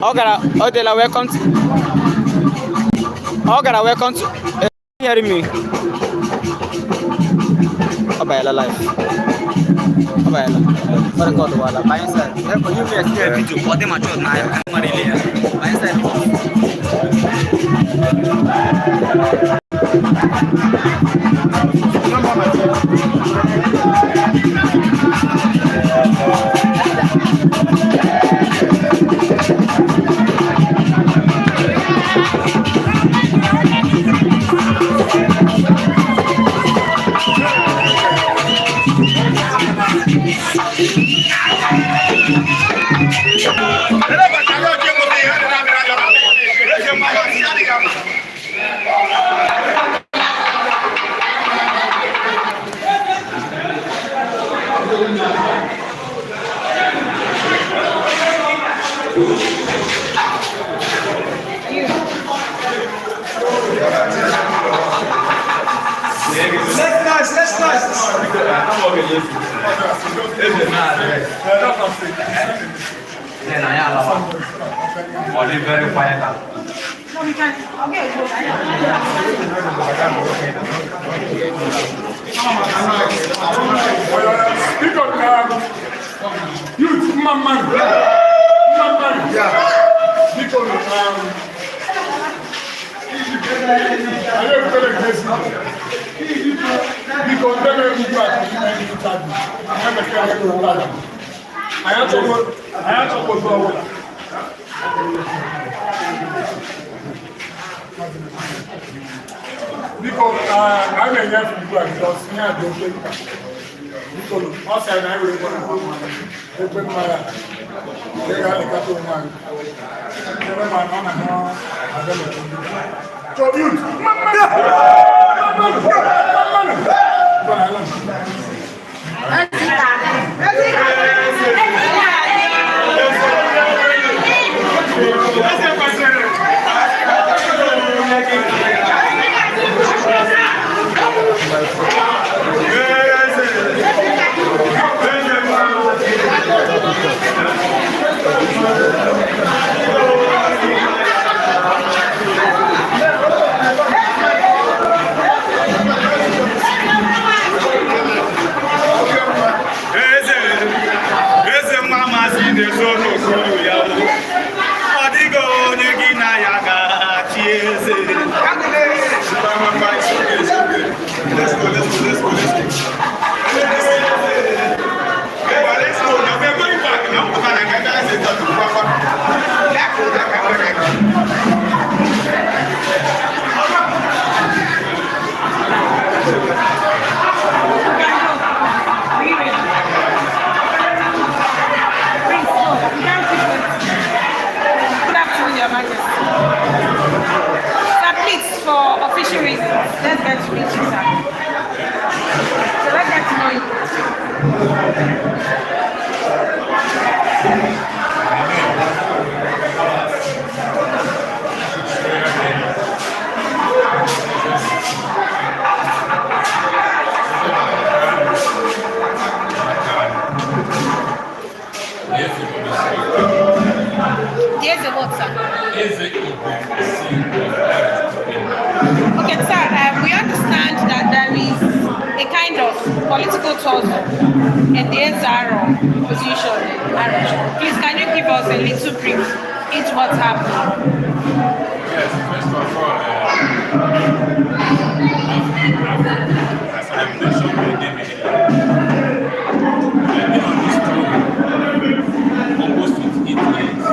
Odela, welcome to. Ogara, welcome to. Hearing me? Obayala live. Obayala. What God wala? By inside. Therefore, you may see a video. What they mature now? I'm not really. By inside. Okay, sir, we understand that there is a kind of political tussle in the SRO position. Please, can you give us a little brief into what's happening? Yes, first of all, as I mentioned my name in I've been on this tour almost with 8 years.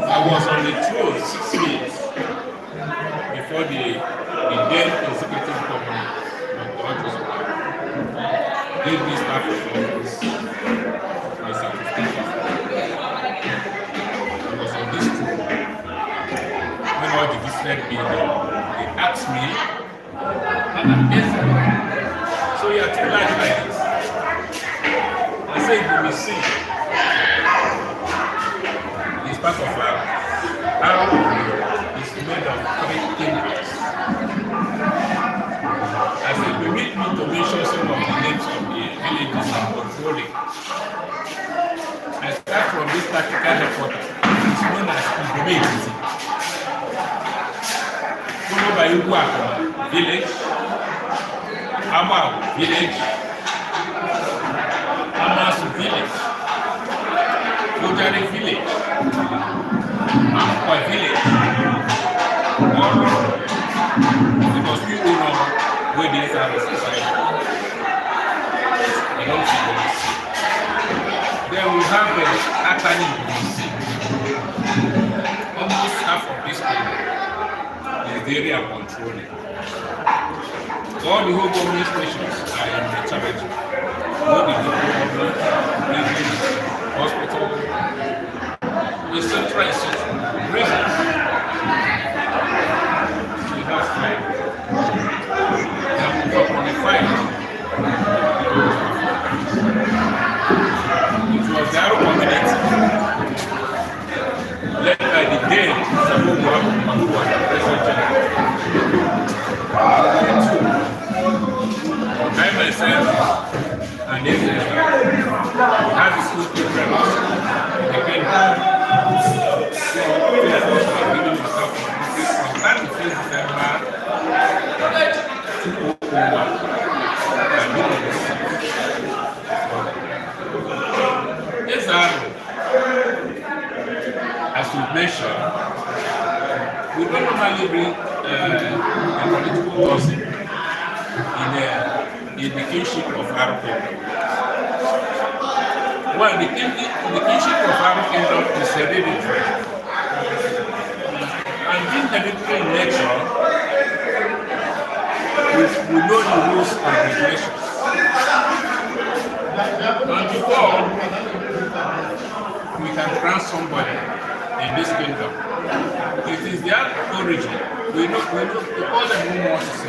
I was on the throne 6 years before the then executive government of Arochukwu gave me staff of office my certification. I was on this tour when all the different people they asked me, and I answered. So you are too large like this. I said, you will see. It's part of how it's made of 3 things. I said, we need to mention some of the names of the villages and controlling. I start from this tactical headquarters, it's known as Idie, followed by Uguako village, Amau village, Amasu village, Ojari village, Amkwa village, Oro, because we all know where these are the society. They don't see them. Then we have the Atani. Almost half of this people is the area controlling. All the whole government stations are in the territory. All the government, hospital, the central institution, prisons. We have five. Then we have on the five. It was the Arab community led by the then Sabu Muhammad, who was the president general. I myself and this have the school programs. Again, as we mentioned, we don't normally bring a political person in the kingship of our kingdom. Well, the kingship of our kingdom is hereditary. And in hereditary nature, we know the rules and regulations. And before we can grant somebody in this kingdom, it is their origin. We call them rumors.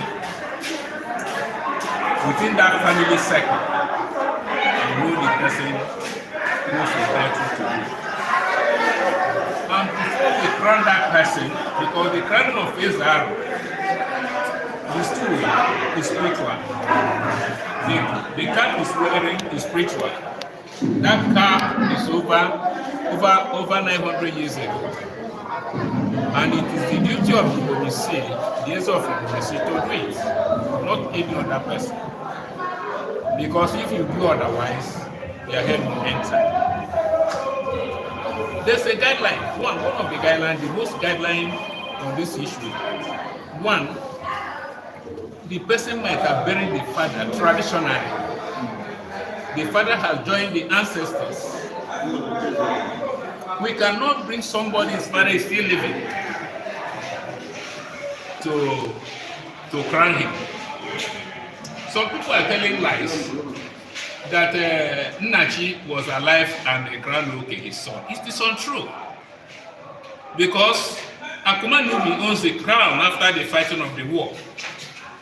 Within that family cycle, you know the person who is entitled to do. And before we crown that person, because the crowning of Israel, the story is spiritual. The cap is wearing is spiritual. That cap is over 900 years ago. And it is the duty of the Omissi, the Ezra of the Omissi, to do it, not any other person. Because if you do otherwise, your head will enter. There's a guideline. One of the guidelines, the most guideline on this issue. One, the person might have buried the father traditionally. The father has joined the ancestors. We cannot bring somebody's father is still living to crown him. Some people are telling lies that Nnachi was alive and the crowned Oke, his son. It is untrue. Because Akuma Nubi owns the crown after the fighting of the war.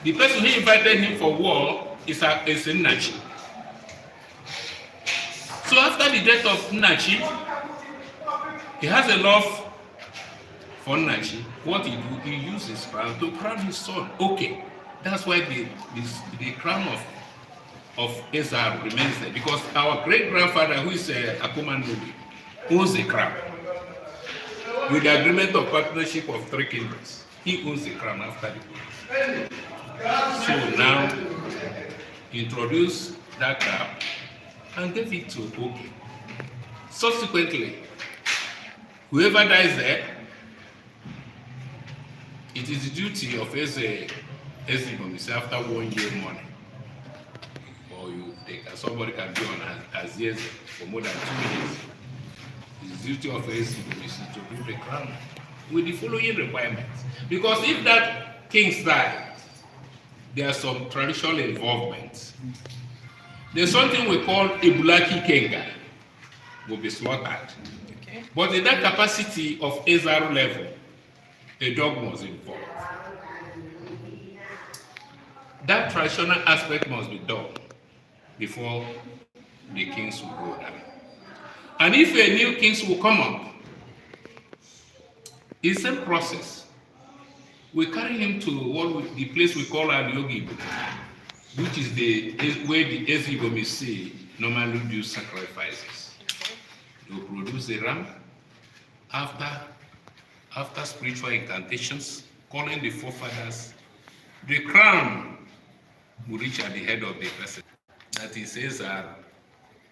The person who invited him for war is Nnachi. So after the death of Nnachi, he has a love for Nnachi. What he do? He uses his crown to crown his son. Okay, that's why the crown of Ezra remains there, because our great grandfather, who is Akuma Nubi, owns the crown. With the agreement of partnership of 3 kingdoms, he owns the crown after the war. So now, introduce that crown and give it to Oke. Subsequently, whoever dies there, it is the duty of Ezra after 1 year mourning. Or somebody can be on as years for more than 2 years. It's the duty of Ezra to bring the crown with the following requirements. Because if that king dies, there are some traditional involvements. There's something we call Ibulaki Kenga will be slaughtered. Okay. But in that capacity of Ezra level, a dog was involved. That traditional aspect must be done before the kings will go down. And if a new kings will come up, it's the same process. We carry him to the place we call Yogi, which is the way the Ezibomisi normally do sacrifices. To produce a ram after spiritual incantations, calling the forefathers, the crown will reach at the head of the person. That he says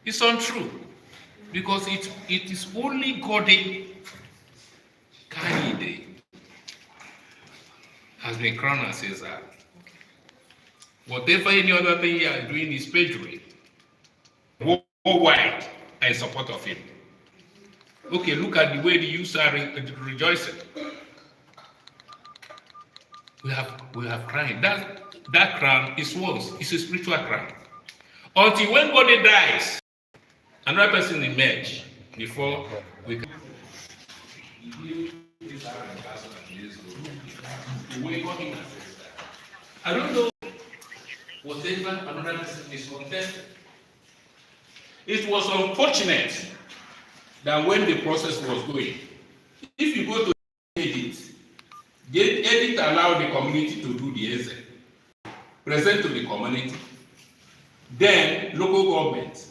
it's untrue, because it is only God Idie has been crowned as Caesar. Whatever any other thing you are doing is perjury. Worldwide in support of him. Okay, look at the way the youths are rejoicing. We have crying. That crown is once. It's a spiritual crown. Until when body dies, another person emerge before we can. I don't know whatever another person is contested. It was unfortunate that when the process was going, if you go to edit, the edit allowed the community to do the essay, present to the community, then local government.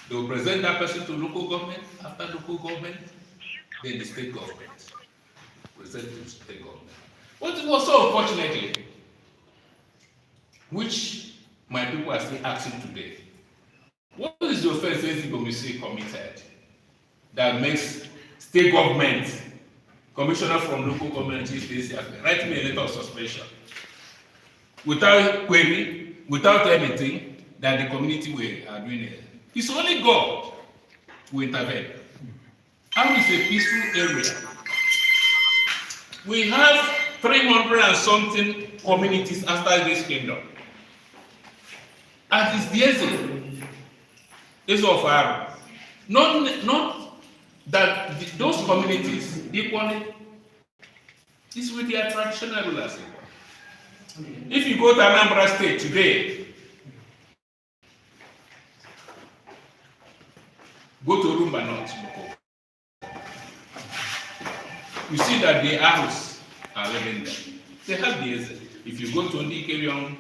They will present that person to local government, after local government, then the state government. Present to the state government. But it was so unfortunately, which my people are still asking today. What is the offense Ezibomisi committed that makes state government, commissioner from local government, write me a letter of suspension without query, without anything that the community are doing it? It's only God who intervene. How is a peaceful area? We have 300 and something communities after this kingdom. And it's the essence is of Aaron. Not that those communities equally is with their traditional rulers. If you go to Anambra State today, go to Rumba North, you see that the Arus are living there. They have the essence. If you go to Ndikerion,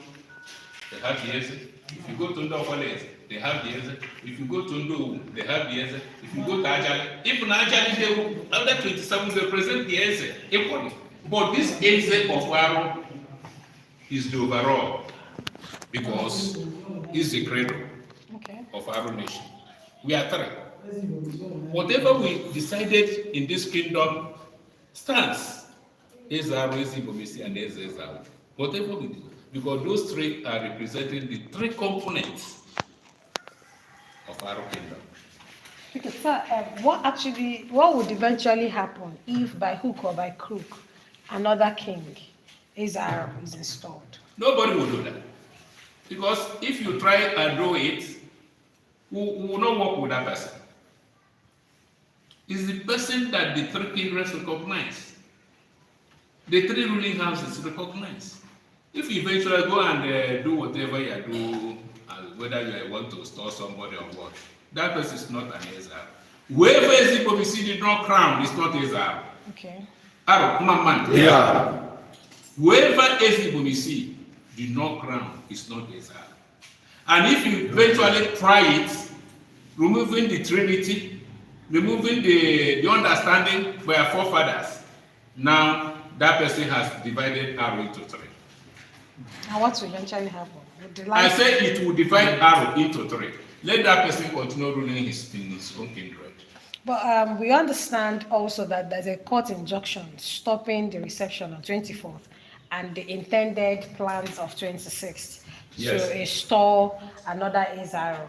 they have the essence. If you go to Ndofales, they have the essence. If you go to Ndo, they have the essence. If you go to Ajali, even Ajali, they will, after 27, they present the essence equally. But this essence of Aro is the overall, because it's the cradle of our nation. We are three. Whatever we decided in this kingdom stands. Ezaro, Ezibomisi, and Ezezaro. Whatever we do, because those three are representing the three components of our kingdom. Okay, sir, what would eventually happen if by hook or by crook another king, Ezaro, is installed? Nobody will do that. Because if you try and do it, who will not work with that person? It's the person that the three kingdoms recognize. The three ruling houses recognize. If you eventually go and do whatever you do, whether you want to store somebody on board, that person is not an Ezra. Whoever Ezibomisi did not crown is not Ezra. Okay. Yeah. Whoever Ezibomisi did not crown is not Ezra. And if you eventually try it, removing the Trinity, removing the understanding by our forefathers, now that person has divided Aro into three. And what will eventually happen? I said it will divide Aro into three. Let that person continue ruling in his own kindred. But we understand also that there's a court injunction stopping the reception on 24th and the intended plans of 26th to install another Ezaro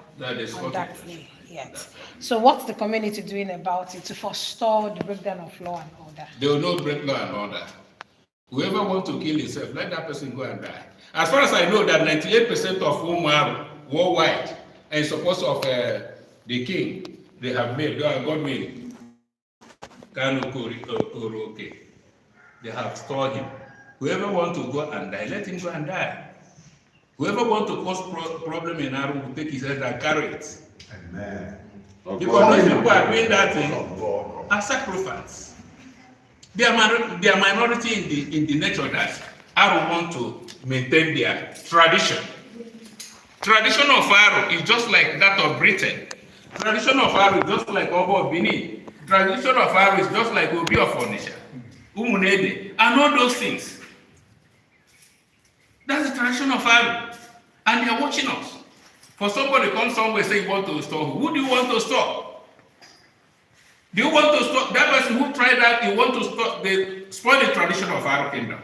on that day. Yes. So what's the community doing about it to forestall the breakdown of law and order? They will not break law and order. Whoever wants to kill himself, let that person go and die. As far as I know, that 98% of whom are worldwide and support of the king, they have made, God made Kanu okay. They have stored him. Whoever wants to go and die, let him go and die. Whoever wants to cause problem in Aro will take his head and carry it. Amen. Because those people are doing that thing as sacrifice. They are minority in the nature that Aro want to maintain their tradition Tradition of Aro is just like that of Britain. Tradition of Aro is just like Obo Bini. Tradition of Aro is just like Obi of Onisha, Umunede, and all those things. That's the tradition of Aro. And they are watching us. For somebody to come somewhere and say you want to store, who do you want to store? Do you want to stop that person who tried that? You want to stop the spoil the tradition of our kingdom.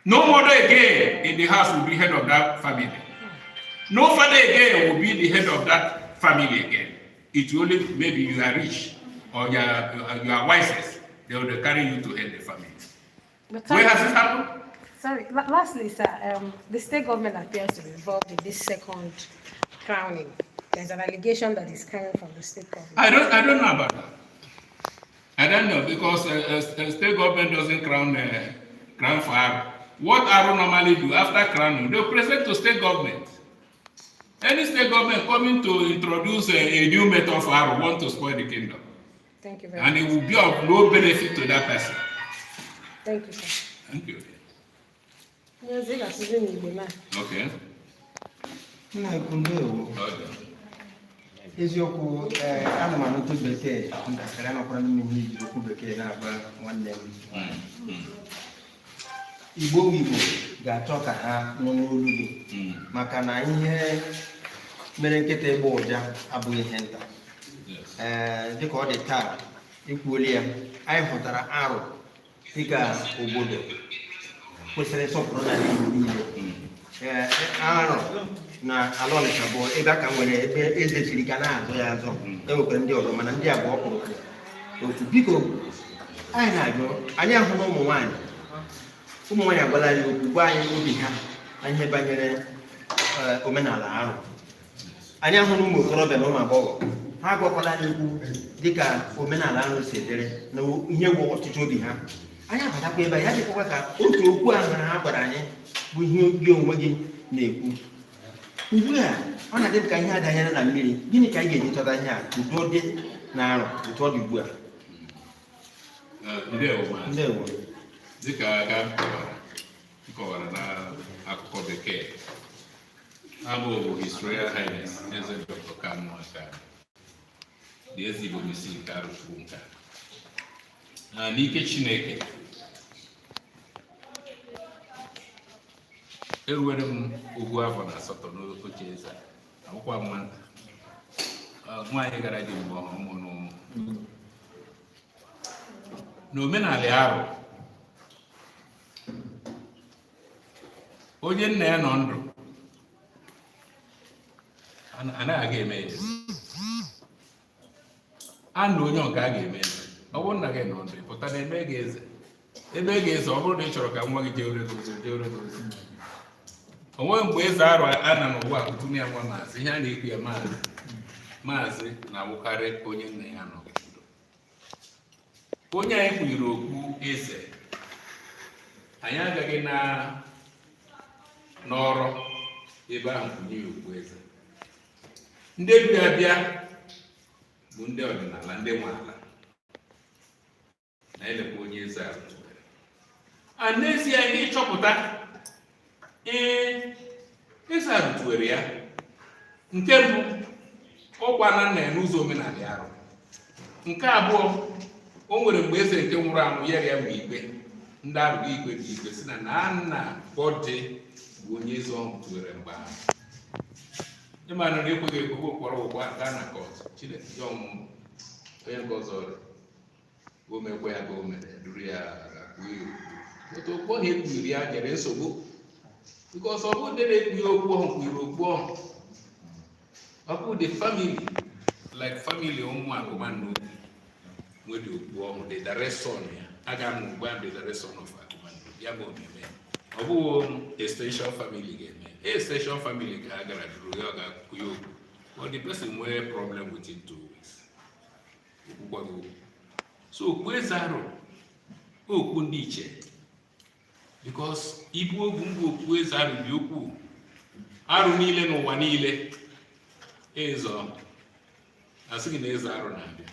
No mother again in the house will be head of that family. No father again will be the head of that family again. It will only maybe you are rich or you are wisest. They will carry you to head the family. Where has it happened? Sorry, lastly, sir, the state government appears to be involved in this second crowning. There's an allegation that is coming from the state government. I don't know about that. I don't know because state government doesn't crown for Aro. What Aro normally do after crowning, they present to state government. Any state government coming to introduce a new method for Aro want to spoil the kingdom. Thank you very much. And it will be of no benefit to that person. Thank you, sir. Thank you. Okay. Eziokwu ana m anụtụ bekee ndakịrị anakwara n'ime ihe iji okwu bekee na-agba nwanne m Igbo ga-achọ ka ha nọ n'olu gị maka na ihe mere nkịta ịgba ụja abụghị ihe nta dịka ọ dị taa ikwuoli ya anyị hụtara Aro dịka obodo kwesịrị nsọpụrụ na Igbo niile Aro na ala Ọnịcha bụ ebe aka nwere ebe eze siri ka na-azụ ya azụ enwekwara ndị ọzọ mana ndị abụọ kpụrụ otu biko anyị na-ajụ anyị ahụ na ụmụ nwaanyị agwala anyị okwu gwa anyị obi ha na ihe banyere omenala Aro anyị ahụ na ụmụ okorobịa na ụmụ agbọghọ ha agwakwala anyị okwu dịka omenala Aro si edere na ihe bụ ọchịchị obi ha anyị abatakwa ebe ya dịkwa ka otu okwu ahụ ha gwara anyị bụ ihe gị onwe gị na-ekwu ugbu a ọ na-adị ka ihe adanyere na mmiri gịnị ka anyị ga-eji chọta ihe a udo dị na Aro otu ọ dị ugbu a ndewo dịka aga kọwara n'akụkọ bekee abụ His Royal Highness Eze Dr. Kanu aka dị eze Igbo isi nke Arochukwu nka n'ike Chineke eruwere m ogwu afọ na asatọ n'oche eze akwụkwọ nwata nwaanyị gara dị mgbe ọhụrụ ụmụ n'ụmụ n'omenala Aro onye nna ya nọ ndụ anaghị aga eme ya anụ onye ọka a ga-eme eze ọ bụrụ nna gị nọ ndụ pụta na ebe gị eze ọ bụrụ na ị chọrọ ka nwa gị jee ozi onwe mgbe eze Aro a na n'ụwa akụtụnye ya nwa maazị ihe a na-ekwu ya maazị na-awụkarị onye nna ya nọ onye anyị kpunyere okpu eze anyị agaghị n'ọrụ ebe ahụ kpunye okpu eze ndị abịa bụ ndị ọdịnala ndị nwe ala na-elekwa onye eze Aro a n'ezie anyị ịchọpụta eze Aro tụwere ya nke mbụ ọkwa na nna ya n'ụzọ omenala Aro nke abụọ o nwere mgbe eze nke nwụrụ anwụ yere ya mgbe ikpe ndị Aro ikpe dị ikpe si na nna bọdị bụ onye eze ọhụrụ tụwere mgbe ahụ ịmara na ekweghị ekwe kpọrọ ụgwọ gaa na kọt Chineke ji ọmụmụ onye nke ọzọ o mekwa ya ka o mere duru ya otu okwu ọhụ ekpugiri ya nyere nsogbu because ọ bụ ndị na-ekpughe okwu ọhụ kpugiri okwu ọhụ ọ bụ the family like family ụmụ Agụmanna nwere okwu ọhụ the direct son ya aga m ugbu a the direct son of Agụmanna ya bụ omeme ọ bụghị extension family ga-eme extension family ka a gara duru ya ọ ga-akpụ ya okwu but the person nwere problem within 2 weeks okwu so okwu eze Aro okwu ndị iche because ibu ogwu mbụ okwu eze Aro dị okwu Aro niile n'ụwa niile ezo asịghị na eze Aro na-abịa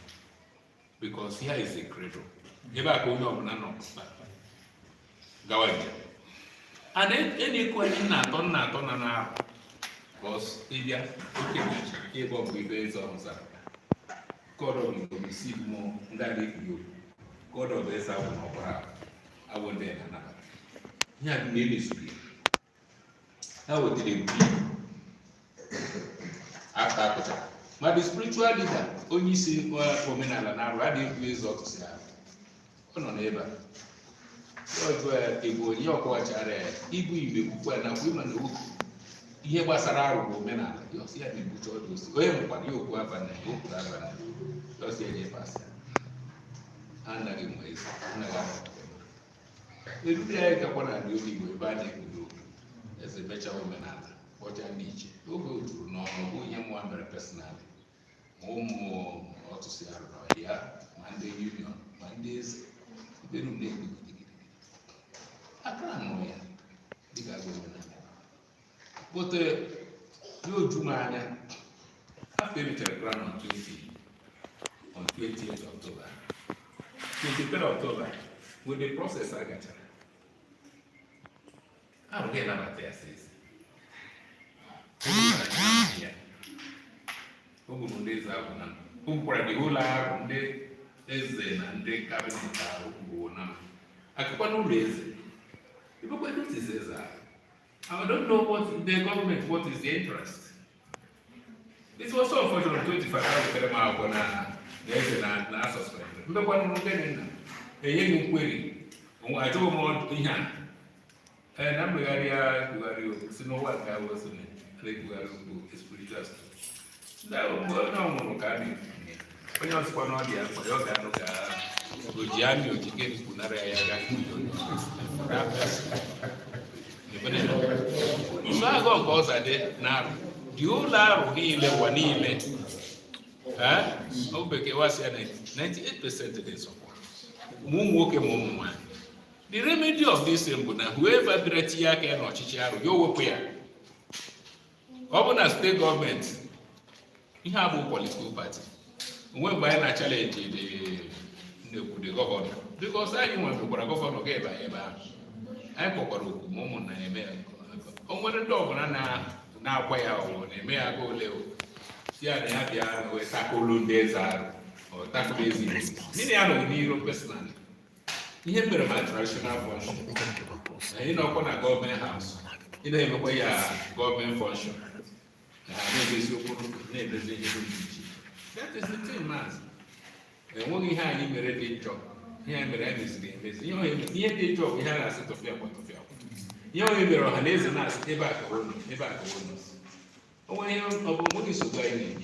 because here is a cradle ebe a ka onye ọbụla nọ gawa njem and enekwu anyị nna atọ na Aro because Idie, okay, gave up with his own son. God of you receive more than if you. God of this, I will not. I will then another. He had made me speak. How would it be? After but the spiritual leader only see for men and already plays up to say, oh no, neighbor. So if we are watching, if we will and women who hear what Sarah will men, you'll see a bit of those. Oh, but you go up and go to have you'll see a pass. And again, ways. The day I want to do it, but they do as a better woman. What I need to go to no, who am one very personally. More or to say, yeah, Monday Union, Mondays, they don't need to. I can't know ya. Big as women. But you do my after the telegram on 20th October. 23rd October, with the process I got. I don't get another test. Ụmụ ndị eze ahụ na ụmụkwara dị ụlọ ahụ ndị eze na ndị kabinet ahụ bụ na akụkọ n'ụlọ eze ibekwe notice eze ahụ. I don't know what the government, what is the interest. It was so unfortunate 25 hours kere ma akwụkwọ na eze na suspend mbekwa n'ụlọ ndị nna enyeghị nkweri achọghị m ihe a na mmegharị ya kwugharị si n'ụwa nke ahụ so na-ekwugharị okwu spiritual stuff. No, can when you're one or the other, you're going to go Gianni or Chicken Punara. So I go cause I did now. You love Nile Wanile. Okay, was 98% of this. Moon woke one. The remedy of this symbol now, whoever Bretia can or Chicharo, you will pay. Governor state government. You have a political party. When by a challenge the governor, because I want to go governor gave by Eba. I put a moment and a mayor. On what a dog now quay out on a mayor go level. See, I have the tackle days are or tackle days. Many are Nero personally. He had very much traditional function. And you know, on a government house, you know, a government function. That is the thing, man. And when he had him a ready job, he had a ready job. He had a job, he had a set of your point of view. You know, if you're a lazy mass, never go. When you're a money supply,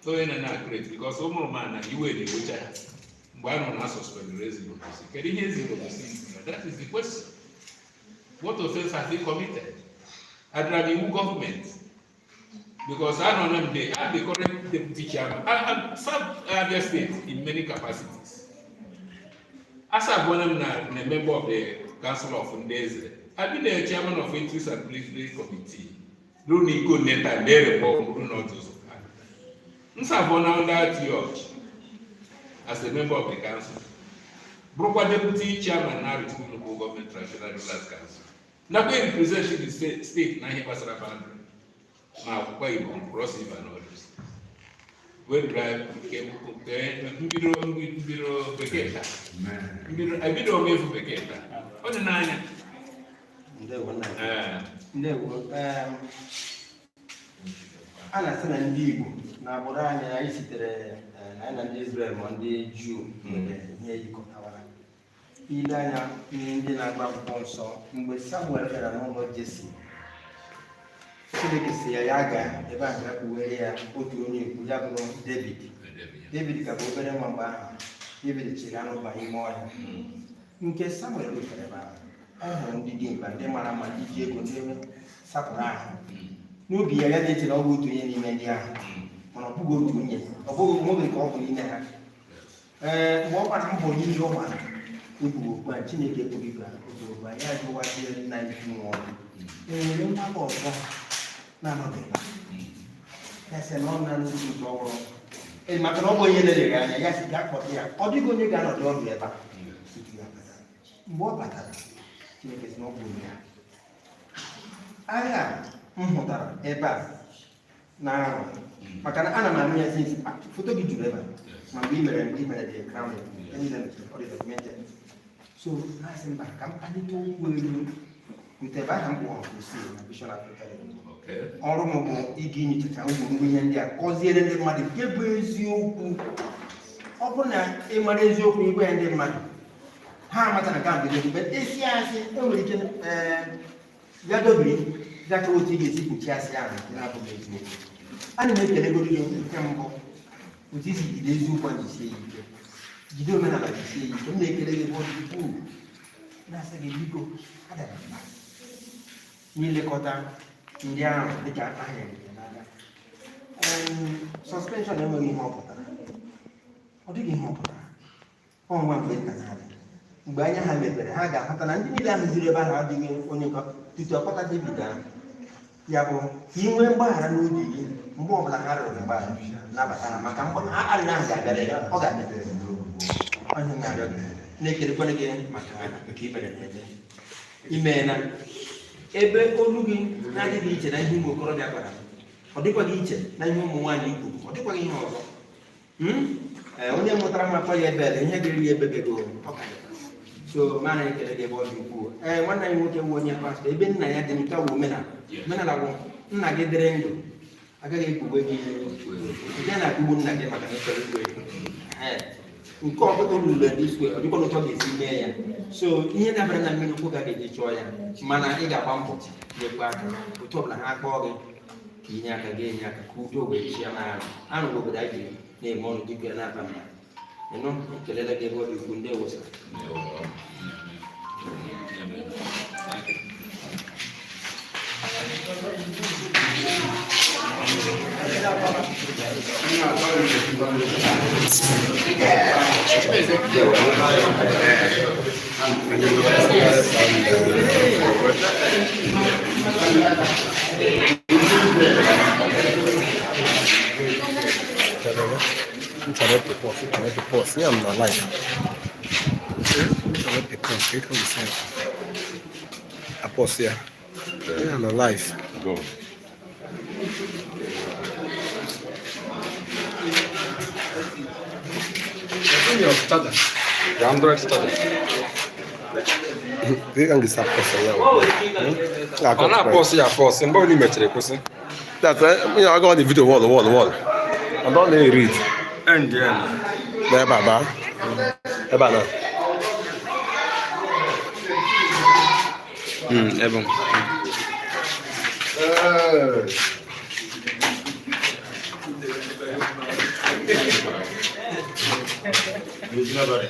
so in an accurate because some man you will do which one on us suspend resident. That is the question. What offense have they committed? I'd rather government. Because I don't know they are the current deputy chairman. I have served Abia State in many capacities. As I've been a member of the Council of Ndeze, I've been the chairman of Interest and Military Committee. Don't need good net and their report, not those. I've been on that church as a member of the council. Broker deputy chairman now with local government treasurer last council. Now we represent the state, na here pasara boundary. Now, why you cross even others? When drive came to Biro Beketa. I did all way for Beketa. On the 9. Ana sana ndị Igbo na agbụrụ anyị anyị sitere na ndị Israel ma ndị Juu ihe yikọtawara. Ile anya ndị na-agba akwụkwọ nsọ mgbe Samuel bịara n'ụlọ Jesi. Chineke si ya ga ebe a ga-akpụwere ya otu onye ikwu ya bụrụ David. David ka bụ obere nwa mgbe ahụ. David chịrị anụ banye ime ọhịa. Nke Samuel rufere ebe ahụ. Ọ hụrụ ndị dimkpa ndị mara mma iji ego ndị sapụrụ ahụ. N'obi ya na-eche na ọ bụ otu onye n'ime ndị ahụ. Mana ọ bụghị otu onye. Ọ bụghị nwoke ka ọ bụ n'ime ha. Mgbe ọ gbara mbọ n'ihe ọ gbara, ekwughị okwu a Chineke ekwughị ka otu okwu a ya jụwazie nna isi nwụọ. Enwere mmadụ ọzọ na-anọghị ebe a. Ya sị na ọ na-anụ nke ọhụrụ. Maka na ọ bụ onye na-eleghị anya ya sị gaa kpọta ya. Ọ dịghị onye ga-anọdụ ọdụ ebe a. Mgbe ọ batara, Chineke sị na ọ bụ onye ya. Agha m hụtara ebe a na maka na ana m anụ ya since foto gị juru ebe a ma mgbe i mere the crowning so na-asị mba ka m kpalite okwu elu nke ebe aha m kpọrọ kwụsị na Vision Africa ọrụ m bụ ịga inyochacha ngwurugwu ihe ndị a kọziere ndị mmadụ nke bụ eziokwu. Ọ bụrụ na ị mara eziokwu igwe ya ndị mmadụ ha amata na ka mgbe mgbe esi asị enwere ike ya dobiri dịka otu ị ga-esi kpuchi asị ahụ nke na-abụghị eziokwu. Ana m ekelegoro gị nke mbụ otu isi jide eziokwu ahụ jisie ya ike, jide omenala jisie ya ike. M na-ekele gị bụ ukwu na-asị gị biko adara mba n'ilekọta ndị ahụ dịka ahịa nke n'aka. Suspension enweghị ihe ọ pụtara, ọ dịghị ihe ọ pụtara. Ọnwa mgbe nta na-abịa mgbe anya ha mepere ha ga-ahụta na ndị niile ahụ ziri ebe ahụ adịghị onye tutu ọkpọta David ahụ. Ya bụ ka ị nwee mgbaghara n'oge gị mgbe ọbụla ha rụrụ mgbaghara nabata ha maka mgbe arịrị ahụ ga-abịara ọ ga-abịa onye na-arịọ gị na-ekerekwara gị maka nke imere na-eme ime na ebe olu gị na-adịghị iche na ihe ụmụ okorobịa gwara ọ dịkwaghị iche na ihe ụmụ nwaanyị ikwu, ọ dịkwaghị ihe ọzọ. Onye mụtara mmakpa ya ebere ihe ga-eri ebebego so mana ekele gị ebe ọ dị ukwuu. Nwanne anyị nwoke nwe onye pastọ ebe nna ya dị nke wụ omenala bụ nna gị dịrị ndụ agaghị ekpugbe gị ya na-akpugbu nna gị maka na ịchọrọ igwe nke ọbụla olulu diswe ọ dịkwa n'ụtọ ga-esi mee ya. So ihe dabara na mmiri okwu ga-eji chọọ ya mana ị ga-agba mbọ nyekwa aka otu ọbụla ha kpọọ gị ka inye aka ga-enye aka ka udo wee chi ya n'arụ anụ obodo anyị jiri na-eme ọnụ dịka na-aba mba ịnụ ekelela gị ebe ọ dị ukwu ndị ewusa Internet pause. Yeah, I'm not live. Internet pause. I pause here. Yeah, I'm not live. Go. The Android started. They can get pause. I'm not pause here. Pause. Somebody met the person. That's it. I got the video wall. I don't let read. And then, there, Baba. Ebana. Ebon. Never.